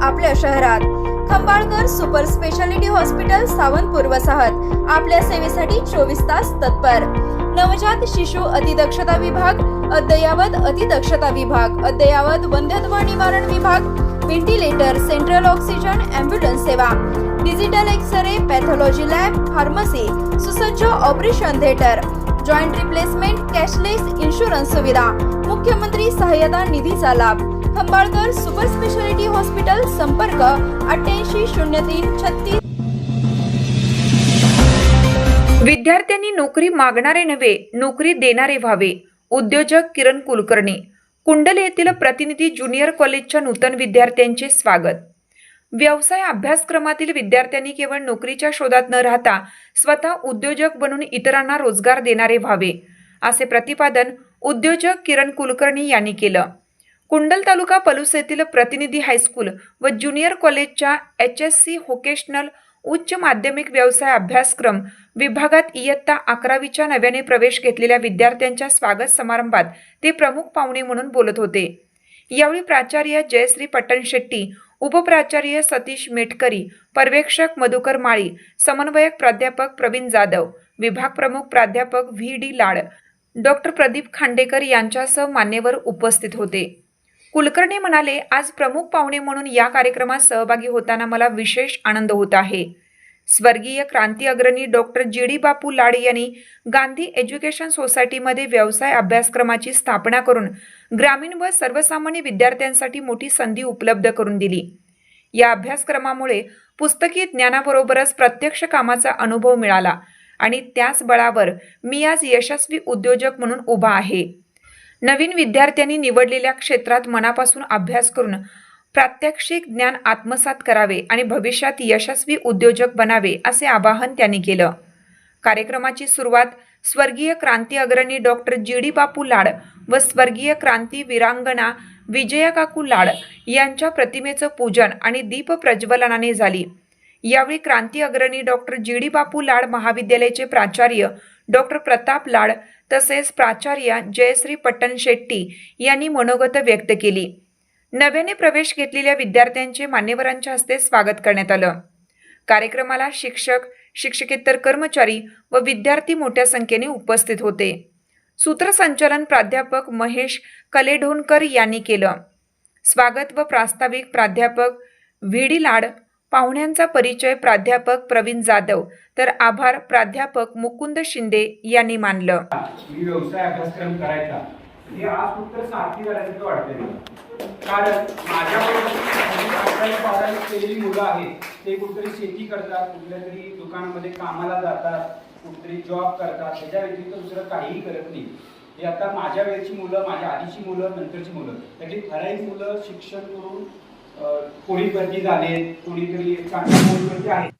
आपल्या शहरात Khambalkar super speciality hospital Sawantpur वसाहत आपल्या सेवेसाठी 24 तास तत्पर। नवजात शिशु अतिदक्षता विभाग, अद्ययावत अतिदक्षता विभाग, अद्ययावत वंध्यत्व निवारण विभाग, व्हेंटिलेटर, सेंट्रल ऑक्सिजन, ॲम्ब्युलन्स सेवा, digital X-ray, pathology lab, pharmacy, सुसज्ज operation theatre, joint replacement, cashless insurance सुविधा, मुख्यमंत्री सहाय्यता निधीचा लाभ। खंबाळकर सुपर स्पेशालिटी हॉस्पिटल, संपर्क 880336। विद्यार्थ्यांनी नोकरी मागणारे नव्हे, नोकरी देणारे व्हावे। उद्योजक किरण कुलकर्णी। कुंडल येथील प्रतिनिधी ज्युनियर कॉलेजच्या नूतन विद्यार्थ्यांचे स्वागत। व्यवसाय अभ्यासक्रमातील विद्यार्थ्यांनी केवळ नोकरीच्या शोधात न राहता स्वतः उद्योजक बनून इतरांना रोजगार देणारे व्हावे, असे प्रतिपादन उद्योजक किरण कुलकर्णी यांनी केलं। कुंडल तालुका पलूस येथील प्रतिनिधी हायस्कूल व ज्युनियर कॉलेजच्या HSC व्होकेशनल उच्च माध्यमिक व्यवसाय अभ्यासक्रम विभागात इयत्ता 11वीच्या नव्याने प्रवेश घेतलेल्या विद्यार्थ्यांच्या स्वागत समारंभात ते प्रमुख पाहुणे म्हणून बोलत होते। यावेळी प्राचार्य जयश्री पट्टणशेट्टी, उपप्राचार्य सतीश मेटकरी, पर्यवेक्षक मधुकर माळी, समन्वयक प्राध्यापक प्रवीण जाधव, विभाग प्रमुख प्राध्यापक VD लाड, डॉक्टर प्रदीप खांडेकर यांच्यासह मान्यवर उपस्थित होते। कुलकर्णी म्हणाले, आज प्रमुख पाहुणे म्हणून या कार्यक्रमात सहभागी होताना मला विशेष आनंद होत आहे। स्वर्गीय क्रांती अग्रणी डॉक्टर GD बापू लाड यांनी गांधी एज्युकेशन सोसायटीमध्ये व्यवसाय अभ्यासक्रमाची स्थापना करून ग्रामीण व सर्वसामान्य विद्यार्थ्यांसाठी मोठी संधी उपलब्ध करून दिली। या अभ्यासक्रमामुळे पुस्तकी ज्ञानाबरोबरच प्रत्यक्ष कामाचा अनुभव मिळाला आणि त्याच बळावर मी आज यशस्वी उद्योजक म्हणून उभा आहे। नवीन विद्यार्थ्यांनी निवडलेल्या क्षेत्रात मनापासून अभ्यास करून प्रात्यक्षिक ज्ञान आत्मसात करावे आणि भविष्यात यशस्वी उद्योजक बनावे, असे आवाहन त्यांनी केलं। कार्यक्रमाची सुरुवात स्वर्गीय क्रांती अग्रणी डॉक्टर GD बापू लाड व स्वर्गीय क्रांती वीरांगना विजया काकू लाड यांच्या प्रतिमेचं पूजन आणि दीप प्रज्वलनाने झाली। यावेळी क्रांती अग्रणी डॉक्टर GD बापू लाड महाविद्यालयाचे प्राचार्य डॉक्टर प्रताप लाड तसेच प्राचार्य जयश्री पट्टणशेट्टी यांनी मनोगत व्यक्त केली। नव्याने प्रवेश घेतलेल्या विद्यार्थ्यांचे मान्यवरांच्या हस्ते स्वागत करण्यात आलं। कार्यक्रमाला शिक्षक, शिक्षकेतर कर्मचारी व विद्यार्थी मोठ्या संख्येने उपस्थित होते। सूत्रसंचालन प्राध्यापक महेश कलेढोणकर यांनी केलं। स्वागत व प्रास्ताविक प्राध्यापक VD लाड, पाहुण्यांचा परिचय प्राध्यापक प्रवीण जाधव, तर आभार प्राध्यापक मुकुंद शिंदे यांनी मानलं। मी व्यवसाय अभ्यासक्रम करायचा हे आज फक्त सारखी झाल्यासारखं वाटतंय, कारण माझ्याबरोबर केलेली मुलं आहेत ते कुठेतरी शेती करतात, कुठल्या तरी दुकानामध्ये कामाला जातात, कुठेतरी जॉब करतात, त्याच्या व्यतिरिक्त दुसरं काहीही करत नाही। हे आता माझ्या वेळची मुलं, माझ्या आधीची मुलं, नंतरची मुलं, त्याची ठराविक मुलं शिक्षण करून कोणी भरती झाले, कोणीतरी चांगल्या पोस्टवरती आहेत।